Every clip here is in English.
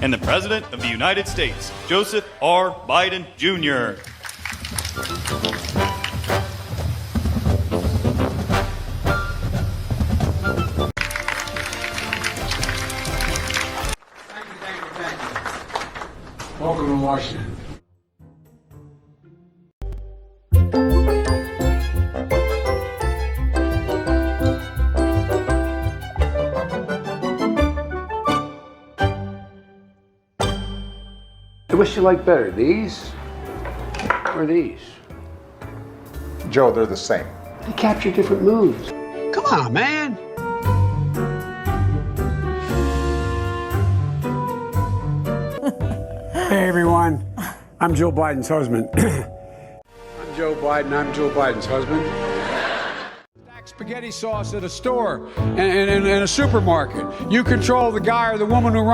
and the President of the United States, Joseph R. Biden, Jr. Welcome to Washington. Which do you like better, these or these? Joe, they're the same. They capture different moods. Come on, man. Hey, everyone. I'm Joe Biden's husband. I'm Joe Biden. I'm Joe Biden's husband. Stack spaghetti sauce at a store and a supermarket. You control the guy or the woman who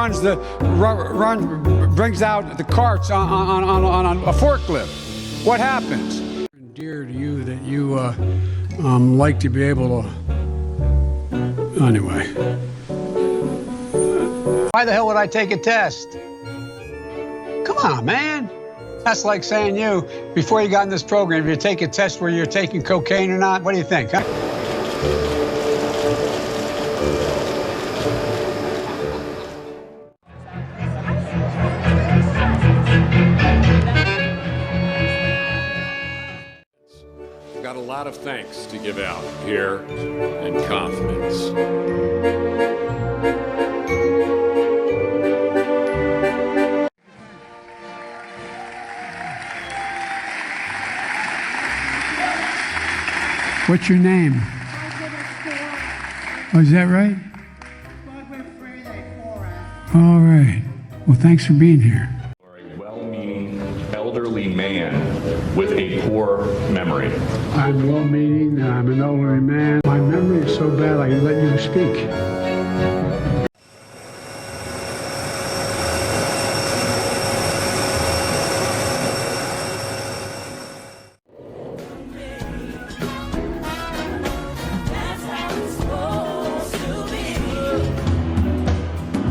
brings out the carts on a forklift. What happens? Dear to you that you like to be able to. Anyway. Why the hell would I take a test? Come on, man. That's like saying you, before you got in this program, if you take a test where you're taking cocaine or not, what do you think, huh? We've got a lot of thanks to give out here and confidence. What's your name? Oh, is that right? All right. Well, thanks for being here. Or a well-meaning elderly man with a poor memory. I'm well-meaning, I'm an elderly man. My memory is so bad I can let you speak.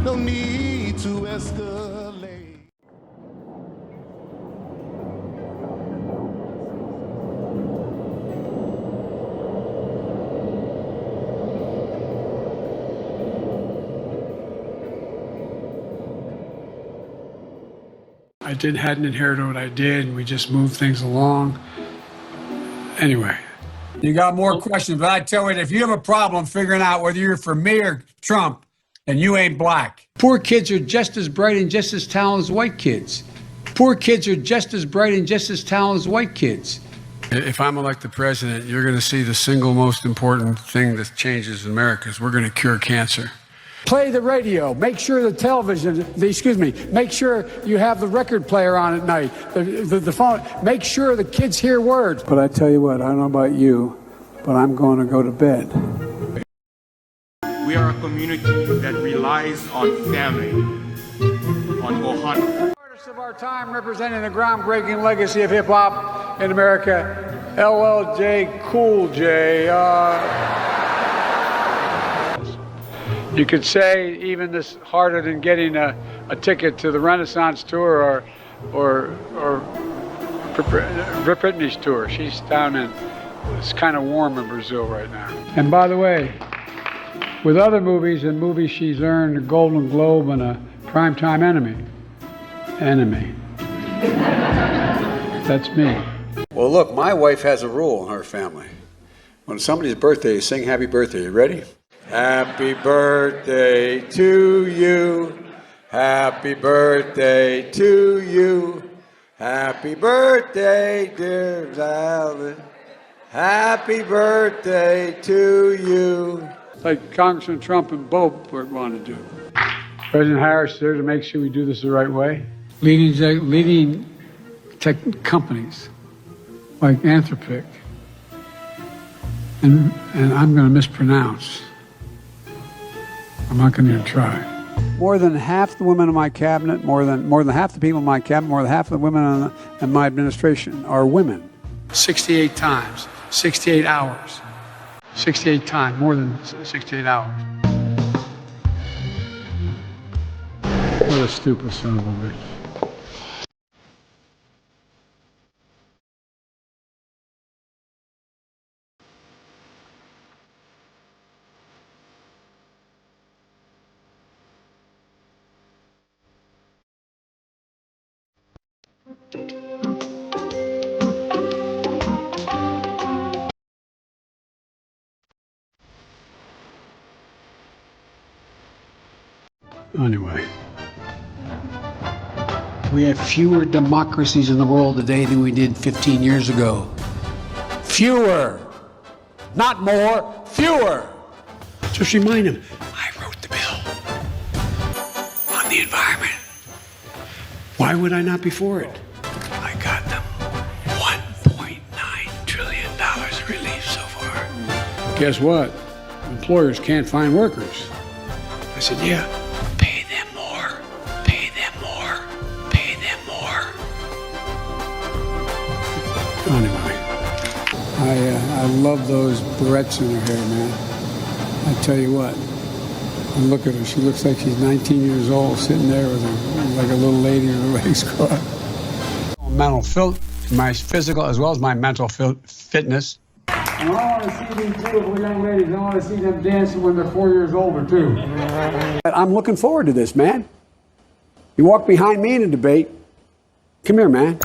No need to escalate. I hadn't inherited what I did, and we just moved things along. Anyway. You got more questions, but I tell you, if you have a problem figuring out whether you're for me or Trump, and you ain't black. Poor kids are just as bright and just as talented as white kids. Poor kids are just as bright and just as talented as white kids. If I'm elected president, you're going to see the single most important thing that changes in America is we're going to cure cancer. Play the radio. Make sure the television, make sure you have the record player on at night, the phone. Make sure the kids hear words. But I tell you what, I don't know about you, but I'm going to go to bed. We are a community that relies on family, on ohana. Artists of our time representing the groundbreaking legacy of hip-hop in America, LL Cool J. You could say even this harder than getting a ticket to the Renaissance tour or Britney's tour. She's down in, it's kind of warm in Brazil right now. And by the way, with other movies and movies she's earned a Golden Globe and a Primetime Emmy. That's me. Well, look, my wife has a rule in her family. When somebody's birthday, you sing happy birthday. You ready? Happy birthday to you. Happy birthday to you. Happy birthday, dear Alvin. Happy birthday to you. Like Congressman Trump and Bob want to do. President Harris is there to make sure we do this the right way. Leading tech companies like Anthropic, and I'm going to mispronounce. I'm not going to even try. More than half the women in my cabinet, more than half the people in my cabinet, more than half the women in my administration are women. 68 times, 68 hours. 68 times, more than 68 hours. What a stupid son of a bitch. Anyway, we have fewer democracies in the world today than we did 15 years ago. Fewer, not more, fewer. Just remind him, I wrote the bill on the environment. Why would I not be for it? I got them $1.9 trillion in relief so far. Guess what? Employers can't find workers. I said, yeah. Pay them more. Pay them more. Pay them more. Anyway, I love those barrettes in her hair, man. I tell you what. And look at her. She looks like she's 19 years old, sitting there with her, like a little lady with her legs crossed. My physical as well as my mental fitness. And I want to see these beautiful young ladies. I want to see them dancing when they're 4 years older, too. I'm looking forward to this, man. You walk behind me in a debate. Come here, man.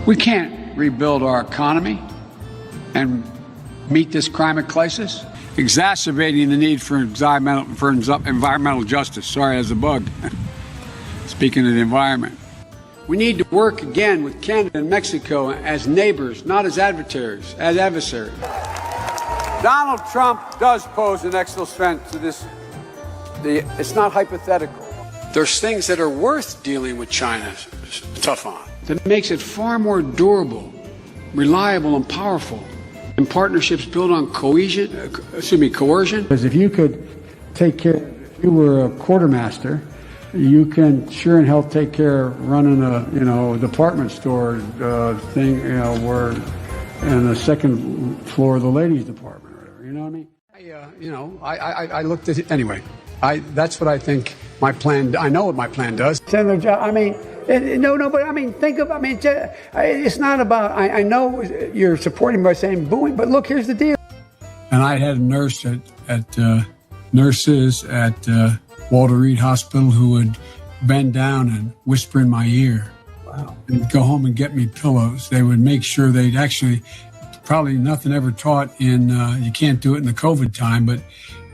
We can't rebuild our economy and meet this climate crisis, exacerbating the need for environmental justice. Sorry, as a bug. Speaking of the environment. We need to work again with Canada and Mexico as neighbors, not as adversaries. Donald Trump does pose an extra threat to this. It's not hypothetical. There's things that are worth dealing with China tough on. That makes it far more durable, reliable, and powerful. And partnerships built on coercion. Because if you could take care, if you were a quartermaster, you can sure and hell take care of running a department store thing, where in the second floor of the ladies department or whatever. You know what I mean? I looked at it anyway. That's what I think my plan. I know what my plan does. But I mean, it's not about. I know you're supporting by saying booing, but look, here's the deal. And I had a nurse nurses at Walter Reed Hospital who would bend down and whisper in my ear. Wow. And go home and get me pillows. They would make sure they'd actually, probably nothing ever taught in, you can't do it in the COVID time, but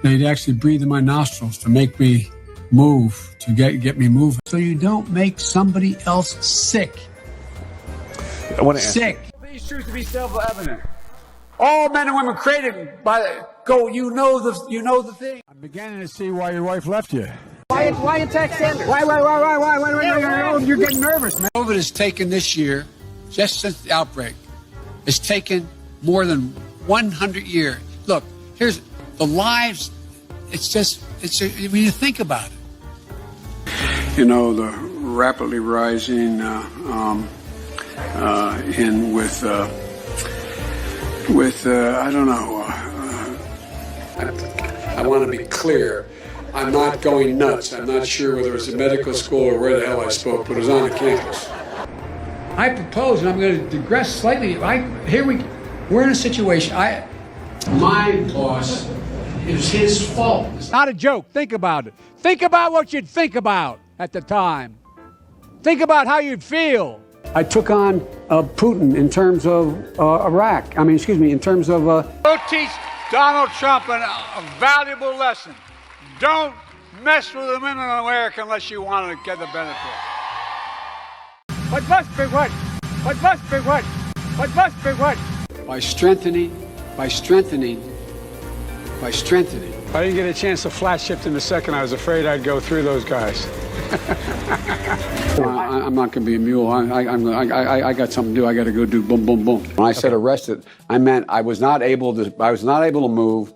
they'd actually breathe in my nostrils to make me move, to get me moving. So you don't make somebody else sick. I want to sick. These truths to be self-evident. All men and women created by you know the thing. I'm beginning to see why your wife left you. Why attack Sanders? Why? You're getting nervous, man. COVID has taken this year, just since the outbreak, it's taken more than 100 years. Look, here's the lives. When you think about it. The rapidly rising I don't know. I want to be clear. I'm not going nuts. I'm not sure whether it was a medical school or where the hell I spoke, but it was on the campus. I propose, and I'm going to digress slightly. We're in a situation. My boss, it was his fault. It's not a joke. Think about it. Think about what you'd think about at the time. Think about how you'd feel. I took on Putin in terms of Iraq. In terms of... Go teach Donald Trump a valuable lesson. Don't mess with the women in America unless you want to get the benefit. What must be what? What must be what? What must be what? By strengthening. I didn't get a chance to flash shift in a second. I was afraid I'd go through those guys. I'm not going to be a mule. I got something to do. I got to go do boom, boom, boom. When I said arrested, I meant I was not able to move.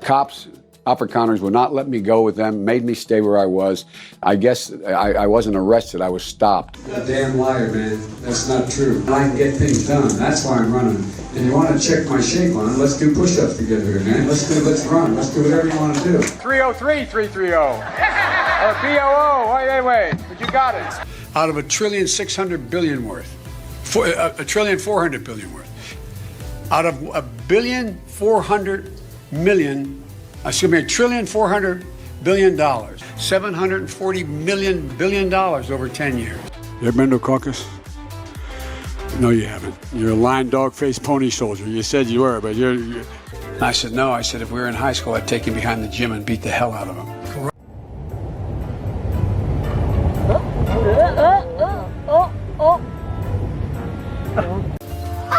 Cops, upper counters would not let me go with them, made me stay where I was. I guess I wasn't arrested. I was stopped. You're a damn liar, man. That's not true. I can get things done. That's why I'm running. And you want to check my shape on it, let's do push-ups together, man. Let's run. Let's do whatever you want to do. 303-330. Or BOO. Wait. But you got it. Out of $1,600,000,000,000 worth. $1,400,000,000,000 worth. Out of $1,400,000,000. $740 billion over 10 years. You ever been to a caucus? No, you haven't. You're a lying dog-faced pony soldier. You said you were, but you're... I said, no. I said, if we were in high school, I'd take him behind the gym and beat the hell out of him.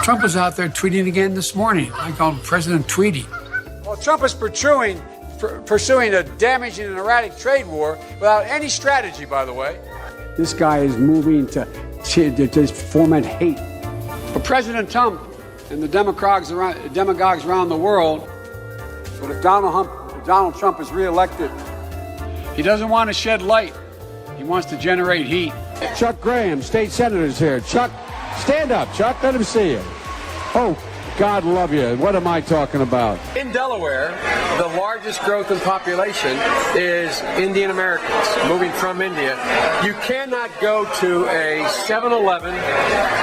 Trump was out there tweeting again this morning. I called President Tweety. Well, Trump is pursuing a damaging and erratic trade war without any strategy, by the way. This guy is moving to foment hate. But President Trump and the demagogues around the world, but if Donald Trump is reelected, he doesn't want to shed light. He wants to generate heat. Chuck Graham, state senator's here. Chuck, stand up, Chuck. Let him see you. Oh, God love you. What am I talking about? In Delaware, the largest growth in population is Indian Americans moving from India. You cannot go to a 7-Eleven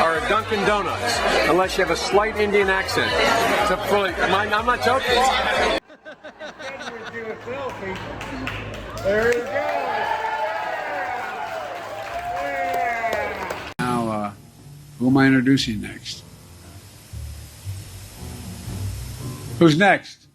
or a Dunkin' Donuts unless you have a slight Indian accent. I'm not joking. There you go. Now, who am I introducing next? Who's next?